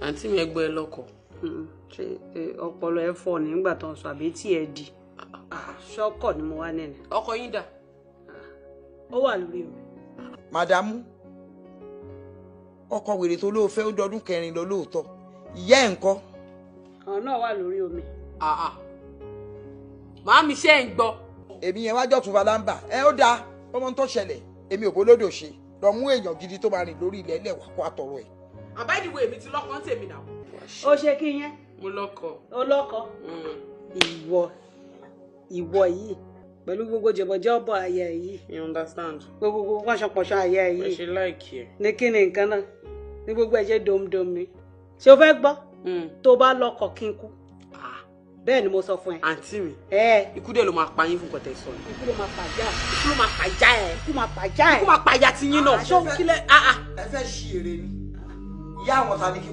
àǹtí mi ẹgbẹ́ lọ́kọ. ṣe ọpọlọ ẹ fọ́ nígbà tó ń sọ àbí tí ẹ di ṣọkọ ni mo wá nẹni. ọkọ yín dà. ó wà lórí mi. màdàmú ọkọ wèrè tó lóò fẹ́ ó dọdún 4 lọ lóòótọ́ ìyá ẹ̀ ńkọ́. àwọn náà wà lórí omi. màámi ṣe ń gbọ́. èmi yẹn wájọ́ tún falamba ó dáa ọmọ tó ṣẹlẹ̀ èmi ò bólódò ṣe lọ mú èèyàn gidi tó máa rìn lórí ilẹ̀ ẹlẹ́wà kó àtọ̀rọ̀ ẹ̀. àbáyìíwò èmi ti lọ́kọ tèmi náà. ó ṣe kí yẹn. mo lọ́kọ. ó lọ́kọ. ìwọ yìí pẹ̀lú gbogbo jẹ̀bọ̀jẹ̀bọ̀ ayé yìí. you understand. gbogbo pọ̀ṣọpọ̀ṣọ ayé yìí. ẹ ṣe láìkí ẹ. ní kí ni nǹkan náà ní gbogbo ẹ̀jẹ̀ domdom mi. ṣé o fẹ́ gbọ́ tó bá lọ́kọ kí n kú. bẹ́ẹ̀ ni mo sọ fún ẹ. àǹtí mi. ikú dẹ̀ ló máa pa yín fún kọ̀tẹ́ sọ. ikú ló máa pàjá. ikú ló máa pàjá ẹ. ikú máa pàjá ẹ. ikú máa pàjá ti yín náà. ẹ fẹ́ ṣí èrè ni ìyá àwọn ta ni kí